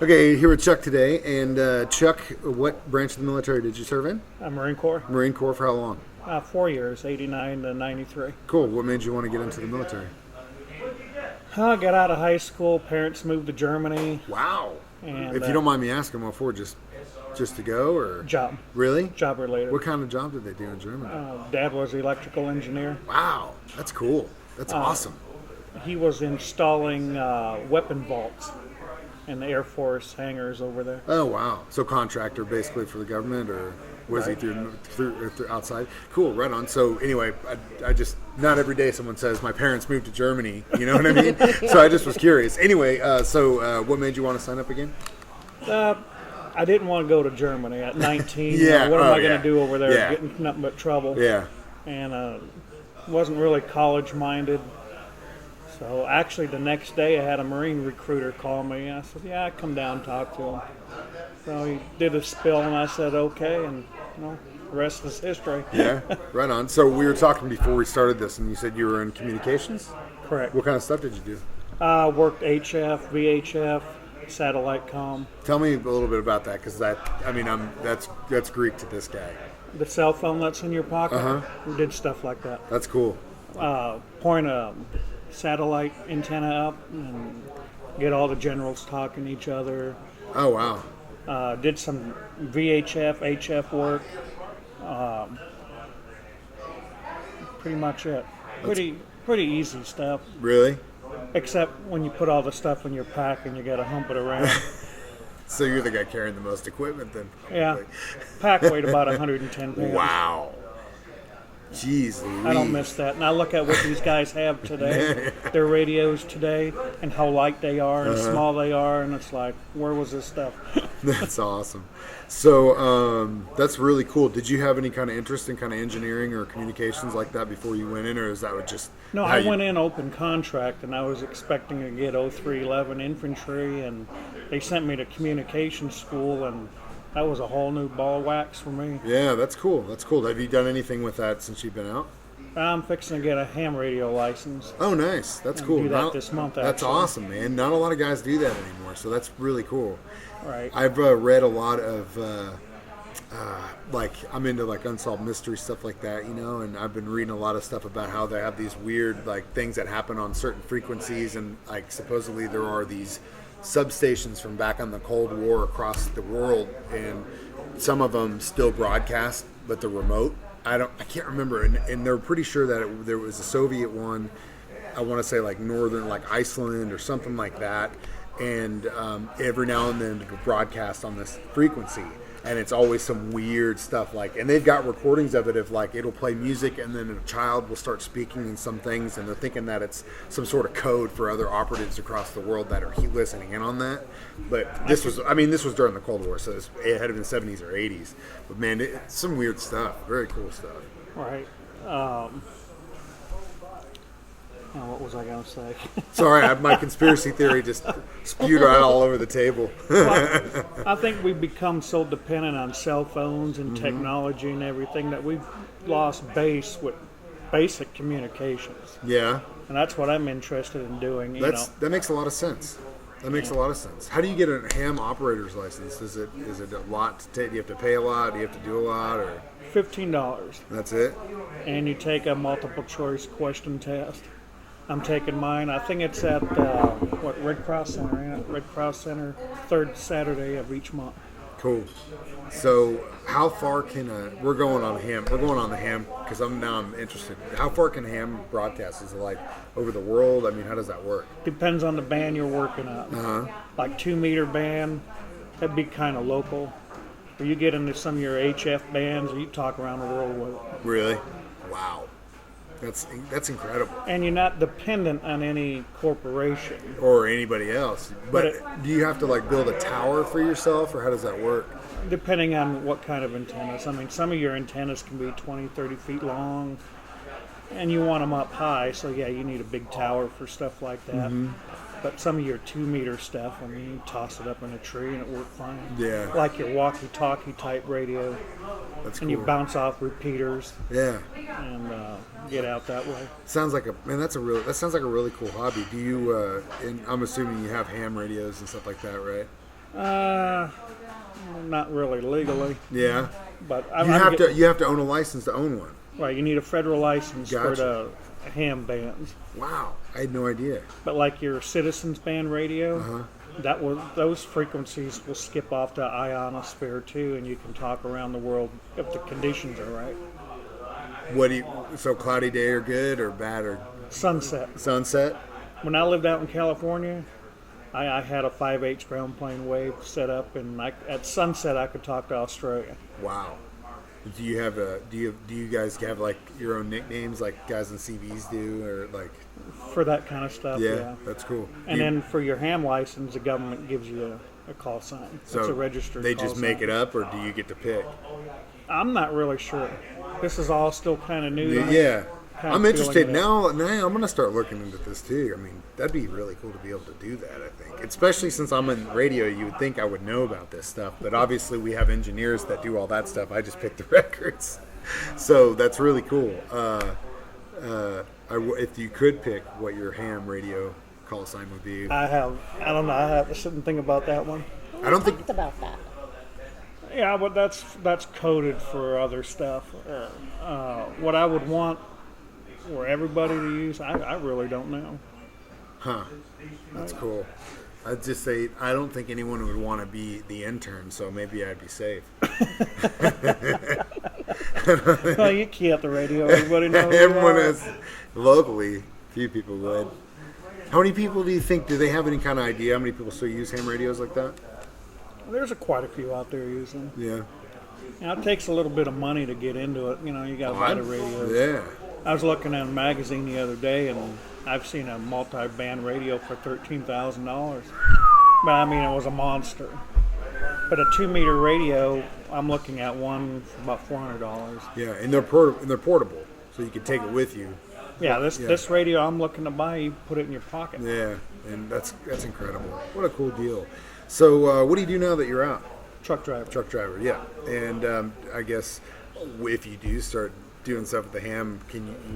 Okay, here with Chuck today. And Chuck, what branch of the military did you serve in? Marine Corps. Marine Corps for how long? 4 years, 89 to 93. Cool. What made you want to get into the military? I got out of high school. Parents moved to Germany. Wow. And, if you don't mind me asking, what for? Just to go, or Job. Really? Job related. What kind of job did they do in Germany? Dad was an electrical engineer. Wow, that's cool. That's awesome. He was installing weapon vaults in the Air Force hangars over there. Oh wow. So contractor basically for the government, or was he through outside? Cool, right on. So anyway, I just, not every day someone says my parents moved to Germany. You know what I mean? So I just was curious. Anyway, so what made you want to sign up again? I didn't want to go to Germany at 19. Yeah. What am I going to do over there? Yeah. Getting nothing but trouble. Yeah. And wasn't really college minded. So actually the next day I had a Marine recruiter call me. I said, yeah, I'd come down and talk to him. So he did a spill and I said, okay. And the rest is history. Yeah, right on. So we were talking before we started this and you said you were in communications? Correct. What kind of stuff did you do? Worked HF, VHF, satellite comm. Tell me a little bit about that, because that's Greek to this guy. The cell phone that's in your pocket, we did stuff like that. That's cool. Point a satellite antenna up and get all the generals talking to each other. Oh, wow. Did some VHF, HF work. Pretty much it. Pretty easy stuff. Really? Except when you put all the stuff in your pack and you got to hump it around. So you're the guy carrying the most equipment then? Yeah. Pack weighed about 110 pounds. Wow. Jeez Louise. I don't miss that. And I look at what these guys have today, their radios today, and how light they are and small they are, and it's like, where was this stuff? That's awesome. So that's really cool. Did you have any kind of interest in kind of engineering or communications like that before you went in, or is that just... No, I went in open contract, and I was expecting to get 0311 infantry, and they sent me to communications school, and that was a whole new ball of wax for me. Yeah, that's cool. That's cool. Have you done anything with that since you've been out? I'm fixing to get a ham radio license. Oh, nice. That's cool. Do that this month, actually. That's awesome, man. Not a lot of guys do that anymore, so that's really cool. Right. I've read a lot of, I'm into like unsolved mystery stuff like that, and I've been reading a lot of stuff about how they have these weird like things that happen on certain frequencies, and like supposedly there are these substations from back on the Cold War across the world, and some of them still broadcast, but they're remote. I can't remember, and they're pretty sure that there was a Soviet one. I want to say like northern, like Iceland or something like that, and every now and then it'll broadcast on this frequency, and it's always some weird stuff and they've got recordings of it of like it'll play music and then a child will start speaking in some things, and they're thinking that it's some sort of code for other operatives across the world that are listening in on that. But this was during the Cold War, so it had been the 70s or 80s. But man, it's some weird stuff, very cool stuff. Right. What was I going to say? Sorry, my conspiracy theory just spewed out all over the table. Well, I think we've become so dependent on cell phones and technology and everything that we've lost base with basic communications. Yeah. And that's what I'm interested in doing. That makes a lot of sense. That makes a lot of sense. How do you get a ham operator's license? Is it a lot to take? Do you have to pay a lot? Do you have to do a lot? Or $15. That's it? And you take a multiple choice question test. I'm taking mine. I think it's at Red Cross Center. Ain't it? Red Cross Center, third Saturday of each month. Cool. So, how far can we're going on the ham because I'm interested. How far can ham broadcast? Is it like over the world? I mean, how does that work? Depends on the band you're working on. Like 2-meter band, that'd be kind of local. Or you get into some of your HF bands, you talk around the world with it. Really? Wow. That's incredible. And you're not dependent on any corporation. Or anybody else. But do you have to build a tower for yourself, or how does that work? Depending on what kind of antennas. I mean, some of your antennas can be 20, 30 feet long, and you want them up high, so yeah, you need a big tower for stuff like that. But some of your 2-meter stuff, I mean, you toss it up in a tree and it works fine. Yeah. Like your walkie-talkie type radio. That's and cool. You bounce off repeaters. Yeah. And get out that way. That sounds like a really cool hobby. Do you? And I'm assuming you have ham radios and stuff like that, right? Not really legally, Yeah. but You have to own a license to own one. right. You need a federal license for Gotcha. the ham bands. Wow. I had no idea. But like your Citizens band radio, Uh-huh. those frequencies will skip off to ionosphere too, and you can talk around the world if the conditions are right. So cloudy day or good or bad or Sunset. sunset? When I lived out in California, I had a 5/8 ground plane wave set up, and at sunset I could talk to Australia. Wow. Do you guys have like your own nicknames like guys in CVs do or like For that kind of stuff, yeah. That's cool. And then for your ham license, the government gives you a call sign. so It's a registered they call just make sign. it up or do you get to pick? I'm not really sure. This is all still kind of new to me. Yeah. Kind I'm of interested feeling it out. now I'm going to start looking into this too. I mean, that'd be really cool to be able to do that, I think. Especially since I'm in radio, you would think I would know about this stuff, but obviously we have engineers that do all that stuff. I just pick the records. So that's really cool. If you could pick what your ham radio call sign would be. I don't know. I have to sit and think about that one. I don't think talked about that. Yeah, but that's coded for other stuff. What I would want for everybody to use, I really don't know. Huh. That's cool. I'd just say I don't think anyone would want to be the intern, so maybe I'd be safe. Well, you key up the radio. Everybody knows. Everyone is locally. Few people would. How many people do you think? Do they have any kind of idea how many people still use ham radios like that? There's quite a few out there using. Yeah. Now, it takes a little bit of money to get into it. You know, you got to buy the radios. Yeah. I was looking at a magazine the other day, and I've seen a multi-band radio for $13,000. But I mean, it was a monster. But a 2-meter radio, I'm looking at one for about $400. Yeah, and they're portable, so you can take it with you. Yeah, this radio I'm looking to buy, you put it in your pocket. Yeah, and that's incredible. What a cool deal. So, what do you do now that you're out? Truck driver. Truck driver, yeah. And I guess if you do start doing stuff with the ham,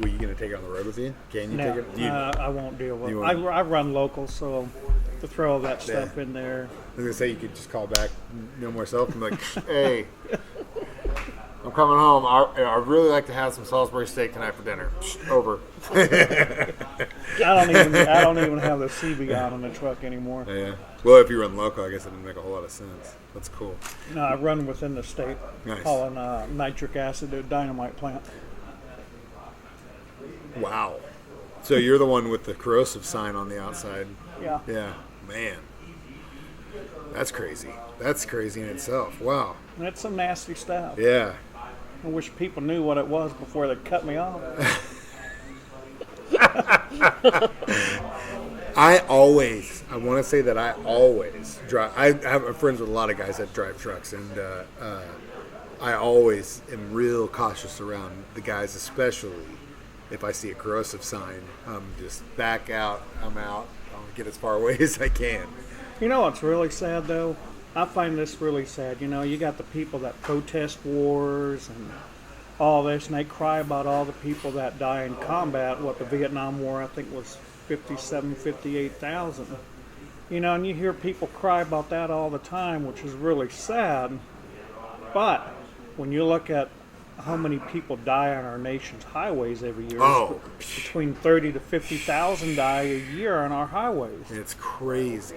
were you going to take it on the road with you? Can you take it? I won't deal with it. You I won't? run local, so to throw all that stuff in there. I was going to say you could just call back, no more self, and be like, hey, I'm coming home. I'd really like to have some Salisbury steak tonight for dinner. Over. I don't even have the CB on the truck anymore. Yeah. Well, if you run local, I guess it didn't make a whole lot of sense. That's cool. No, I run within the state, Nice. hauling nitric acid to a dynamite plant. Wow. So you're the one with the corrosive sign on the outside. Yeah. Yeah. Man. That's crazy. That's crazy in itself. Wow. That's some nasty stuff. Yeah. I wish people knew what it was before they cut me off. I want to say that I always drive. I have friends with a lot of guys that drive trucks, and I always am real cautious around the guys, especially if I see a corrosive sign. Just back out. I'm out. I'll get as far away as I can. You know what's really sad, though? I find this really sad. You know, you got the people that protest wars and all this, and they cry about all the people that die in combat. What the Vietnam War, I think, was 58,000. You know, and you hear people cry about that all the time, which is really sad. But when you look at how many people die on our nation's highways every year, Oh. between 30 to 50,000 die a year on our highways. It's crazy.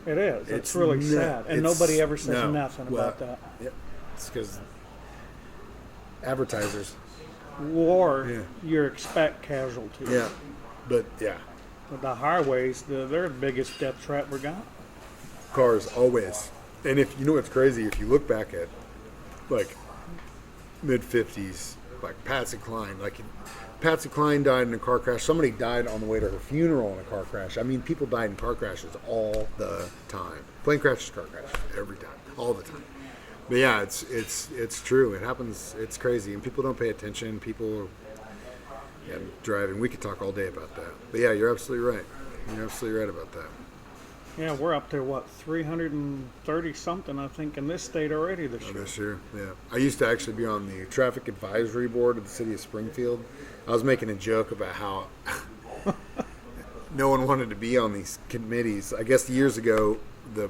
It is. It's It's really nu- sad. And it's- nobody ever says no. nothing Well, about that. Yep. It's because advertisers. War, Yeah. you expect casualties. Yeah. But yeah, But the highways, they're the biggest death trap we got. cars always. And if you know what's crazy, if you look back at like mid-50s, like Patsy Cline, Patsy Cline died in a car crash. Somebody died on the way to her funeral in a car crash. I mean, people died in car crashes all the time. Plane crashes, car crashes, every time, all the time. But yeah, it's true. It happens. It's crazy, and people don't pay attention. People driving. We could talk all day about that. But yeah, you're absolutely right. You're absolutely right about that. Yeah, we're up to, 330 something, I think, in this state already this year. This year, yeah. I used to actually be on the traffic advisory board of the city of Springfield. I was making a joke about how no one wanted to be on these committees. I guess years ago, the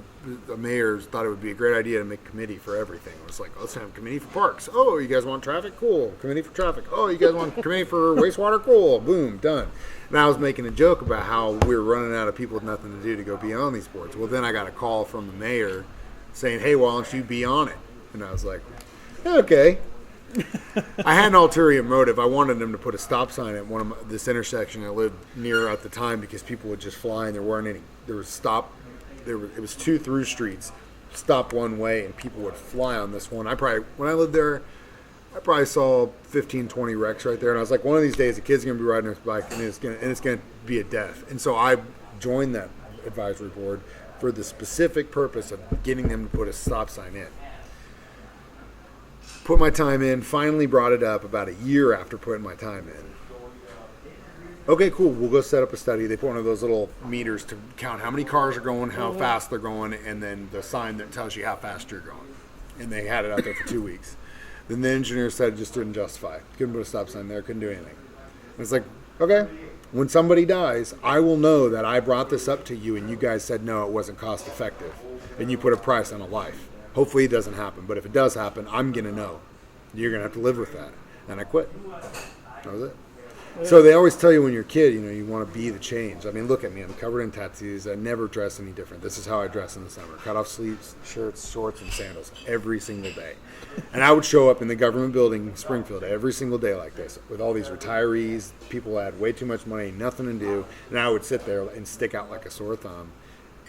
mayors thought it would be a great idea to make a committee for everything. It was like, let's have a committee for parks. Oh, you guys want traffic? Cool. Committee for traffic. Oh, you guys want a committee for wastewater? Cool. Boom, done. And I was making a joke about how we were running out of people with nothing to do to go be on these boards. Well, then I got a call from the mayor saying, hey, why don't you be on it? And I was like, okay. I had an ulterior motive. I wanted them to put a stop sign at this intersection I lived near at the time, because people would just fly and there weren't any. There was it was 2 through streets, stop one way, and people would fly on this one. When I lived there, I probably saw 15, 20 wrecks right there, and I was like, one of these days, a kid's gonna be riding his bike, and it's gonna be a death. And so I joined that advisory board for the specific purpose of getting them to put a stop sign in. Put my time in, finally brought it up about a year after putting my time in. Okay, cool, we'll go set up a study. They put one of those little meters to count how many cars are going, how fast they're going, and then the sign that tells you how fast you're going. And they had it out there for 2 weeks. Then the engineer said it just didn't justify. Couldn't put a stop sign there, couldn't do anything. And it's like, okay, when somebody dies, I will know that I brought this up to you and you guys said no, it wasn't cost effective. And you put a price on a life. Hopefully it doesn't happen, but if it does happen, I'm going to know. You're going to have to live with that. And I quit. That was it. So they always tell you when you're a kid, you want to be the change. I mean, look at me. I'm covered in tattoos. I never dress any different. This is how I dress in the summer. Cut off sleeves, shirts, shorts, and sandals every single day. And I would show up in the government building in Springfield every single day like this with all these retirees, people that had way too much money, nothing to do. And I would sit there and stick out like a sore thumb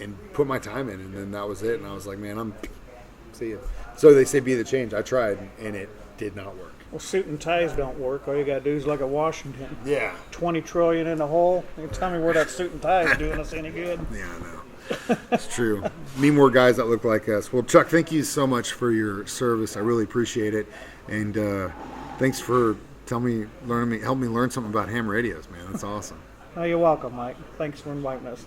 and put my time in. And then that was it. And I was like, man, see you. So they say be the change. I tried, and it did not work. Well, suit and ties don't work. All you got to do is look at Washington. Yeah. 20 trillion in the hole. You tell me where that suit and tie is doing us any good. Yeah, I know. It's true. Need more guys that look like us. Well, Chuck, thank you so much for your service. I really appreciate it. And thanks for helping me learn something about ham radios, man. That's awesome. Oh, you're welcome, Mike. Thanks for inviting us.